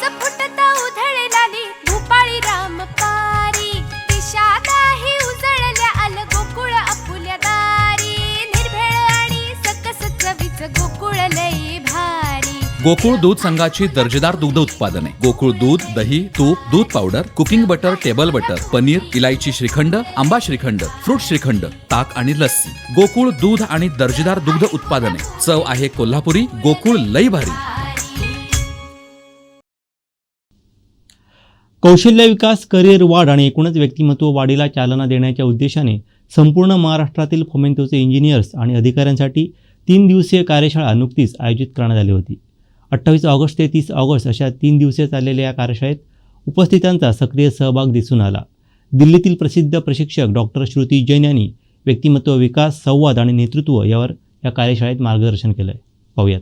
पाऊस फुटता उधळलाली भूपाळी रामपारी दिशादाही उजळल्या आल गोकुळ आपुल्या दारी निर्भेळ आणि सकस चवीच गोकुळ लई भारी. गोकुळ दूध संघाची दर्जेदार दुग्ध उत्पादने गोकुळ दूध, दही, तूप, दूध powder, cooking butter, table butter, paneer, इलायची श्रीखंड, आंबा श्रीखंड, फ्रूट श्रीखंड, ताक आणि लस्सी. गोकुळ दूध आणि दर्जेदार दुग्ध उत्पादने. चव आहे कोल्हापुरी. गोकुळ लई भारी. कौशल्य विकास, करिअर वाढ आणि एकूणच व्यक्तिमत्व वाढीला चालना देण्याच्या उद्देशाने संपूर्ण महाराष्ट्रातील फोमेंतोचे इंजिनियर्स आणि अधिकाऱ्यांसाठी 3 दिवसीय कार्यशाळा नुकतीच आयोजित करण्यात आली होती. 28 ऑगस्ट ते 30 ऑगस्ट अशा 3 दिवसीय चाललेल्या या कार्यशाळेत उपस्थितांचा सक्रिय सहभाग दिसून आला. दिल्लीतील प्रसिद्ध प्रशिक्षक डॉक्टर श्रुती जैन यांनी व्यक्तिमत्व विकास, संवाद आणि नेतृत्व यावर या कार्यशाळेत मार्गदर्शन केलं. पाहूयात.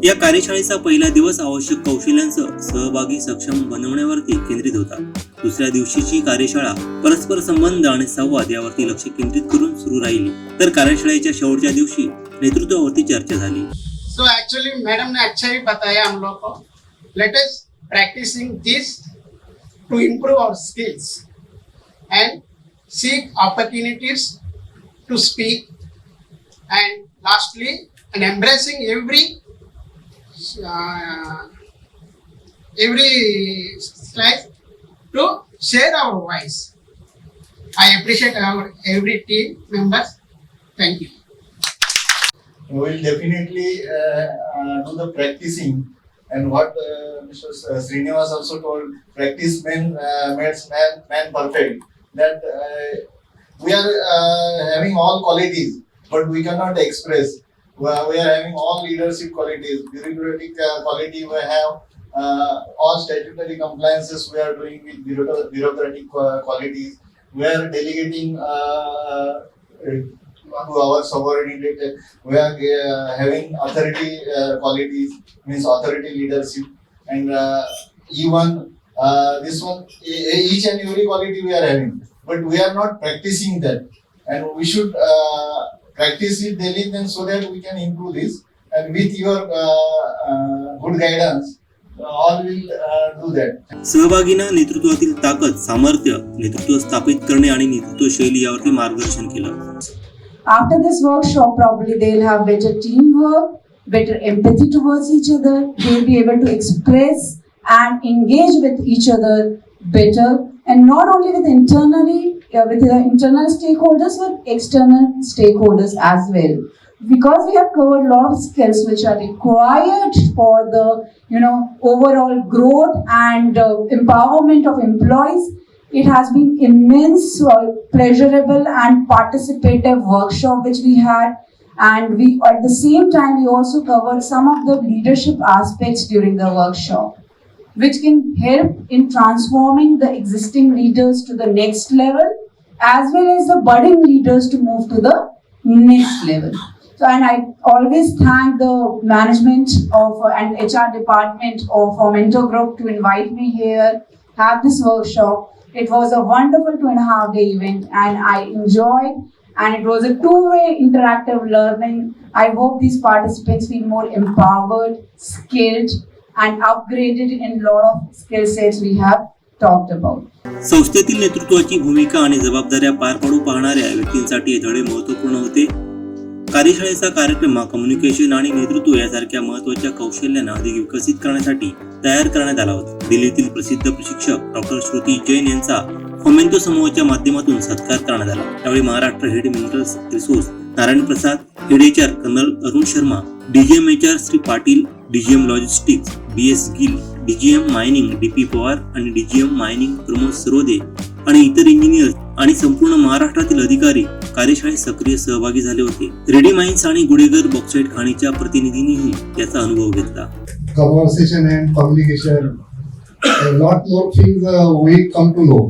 या कार्यशाळेचा पहिला दिवस आवश्यक कौशल्यांसह सहभागी सक्षम बनवण्यावरती केंद्रित होता. दुसऱ्या दिवशीची कार्यशाळा परस्पर संबंध आणि संवाद यावरती लक्ष केंद्रित करून सुरू राहिली. तर कार्यशाळेच्या शेवटच्या दिवशी नेतृत्वावरती चर्चा झाली. So actually मैडम ने अच्छा ही बताया हम लोग को. Let us practicing this to improve our skills and seek opportunities to speak, and lastly and embracing every slide to share our voice. I appreciate our every team members. Thank you. We will definitely do the practicing, and what Mr. Srinivas also told, practice makes man perfect. That we are having all qualities, but we cannot express. We are having all leadership qualities, bureaucratic quality. We have all statutory compliances. We are doing with bureaucratic qualities. We are delegating to our subordinate. We are having authority qualities, means authority leadership, and even this one, each and every quality we are having, but we are not practicing that, and we should practice it daily, then so that we can improve this, and with your good guidance all will do that. सहभागींना नेतृत्वातील ताकद, सामर्थ्य, नेतृत्व स्थापित करणे आणि नेतृत्व शैली यावरती मार्गदर्शन केलं. After this workshop, probably they'll have better teamwork, better empathy towards each other. They'll be able to express and engage with each other better, and not only with the internal stakeholders, but external stakeholders as well. Because we have covered a lot of skills which are required for the overall growth and empowerment of employees. It has been immense, pleasurable and participative workshop which we had, and we at the same time we also covered some of the leadership aspects during the workshop, which can help in transforming the existing leaders to the next level, as well as the budding leaders to move to the next level. So, and I always thank the management of and HR department of Mentor Group to invite me here, have this workshop. It was a wonderful 2.5-day event, and I enjoyed, and it was a two-way interactive learning. I hope these participants feel more empowered, skilled, and upgraded in a lot of skill sets we have talked about. संस्थेतील नेतृत्वाची भूमिका आणि जबाबदाऱ्या पार पाडू पाहणाऱ्या व्यक्तींसाठी हे धडे महत्त्वपूर्ण होते. कार्यशाळेचा कार्यक्रम कम्युनिकेशन आणि नेतृत्व यासारख्या महत्त्वाच्या कौशल्यांना अधिक विकसित करण्यासाठी तयार करण्यात आला होता. दिल्लीतील प्रसिद्ध प्रशिक्षक डॉक्टर श्रुती जैन यांचा फोमेंतो समूहाच्या माध्यमातून सत्कार करण्यात आला. त्यावेळी Maharashtra head minerals resource Narayan Prasad, head HR colonel Arun Sharma, DGM HR Shri Patil, DGM logistics BS Gill, DGM mining DP Pawar आणि DGM मायनिंग प्रमोद सरोदे आणि इतर इंजिनियर्स आणि संपूर्ण महाराष्ट्रातील अधिकारी कार्यशाळेत सक्रिय सहभागी झाले होते. रेडी माइन्स आणि गुडेगर बॉक्साइट खाणीच्या प्रतिनिधींनीही याचा अनुभव घेतला. Conversation and communication, a lot more things we come to know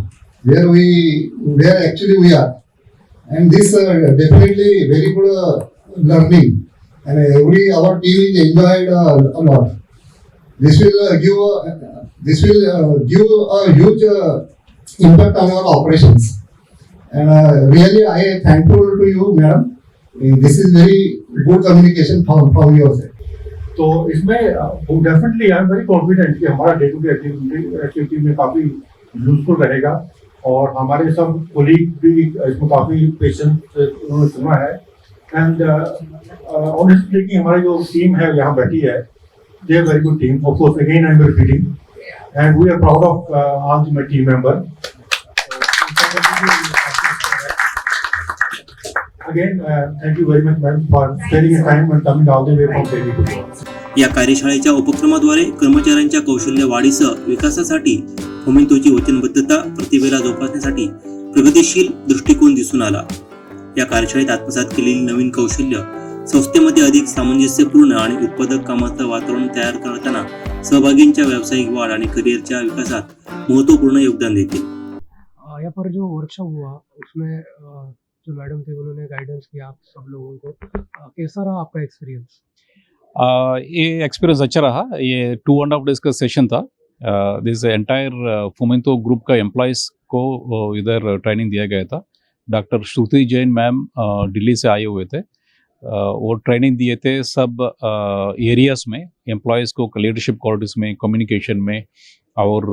where actually we are, and this definitely very good learning, and our team is enjoyed a lot. This will give a huge impact on our operations, and really I am thankful to you, madam. This is very good communication from your side. तो इसमें definitely I am very confident कि हमारा day to day activity में काफ़ी useful रहेगा और हमारे सब कोलीग भी इसमें काफ़ी पेशेंस उन्होंने सुना है एंड ऑनेस्टली कि हमारी जो टीम है यहाँ बैठी है they are very good team of course again I am repeating and we are proud of all my team member again thank you very much ma'am for sparing your time and coming all the way from Delhi. या कार्यशाळेच्या उपक्रमाद्वारे कर्मचाऱ्यांच्या कौशल्य वाढीसह विकासासाठी फोमेंतोची वचनबद्धता प्रतिभेला जोपासण्यासाठी प्रगतिशील दृष्टिकोन दिसून आला। या कार्यशाळेत आत्मसात केलेली नवीन कौशल्य संस्थेमध्ये अधिक सामंजस्यपूर्ण आणि उत्पादक कामाचं वातावरण तयार करताना सहभागींच्या व्यावसायिक वाढ आणि करिअरच्या विकासात महत्त्वपूर्ण योगदान देतील। यहाँ पर जो वर्कशॉप हुआ उसमें जो मैडम थे उन्होंने गाइडेंस किया आप सब लोगों को, कैसा रहा आपका एक्सपीरियंस? ये एक्सपीरियंस अच्छा रहा। ये 2.5 days का सेशन था। दिस एंटायर फोमेंतो ग्रुप का एम्प्लॉयज़ को इधर ट्रेनिंग दिया गया था। डॉक्टर श्रुति जैन मैम दिल्ली से आए हुए थे। वो ट्रेनिंग दिए थे सब एरियाज़ में एम्प्लॉयज़ को लीडरशिप क्वालिटीज़ में, कम्युनिकेशन में और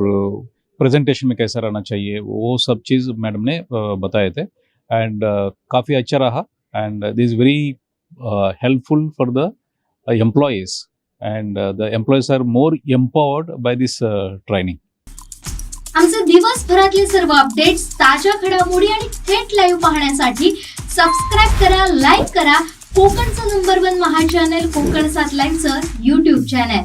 प्रेजेंटेशन में कैसा रहना चाहिए, वो सब चीज़ मैडम ने बताए थे एंड काफ़ी अच्छा रहा and this very helpful for the employees and the employees are more empowered by this training. आमचे दिवसभरातले सर्व अपडेट्स, ताज्या घडामोडी आणि थेट लाईव्ह पाहण्यासाठी सबस्क्राइब करा, लाईक करा कोकणचं नंबर 1 महा चॅनल कोकणसाद लाईव्हचं YouTube चॅनल।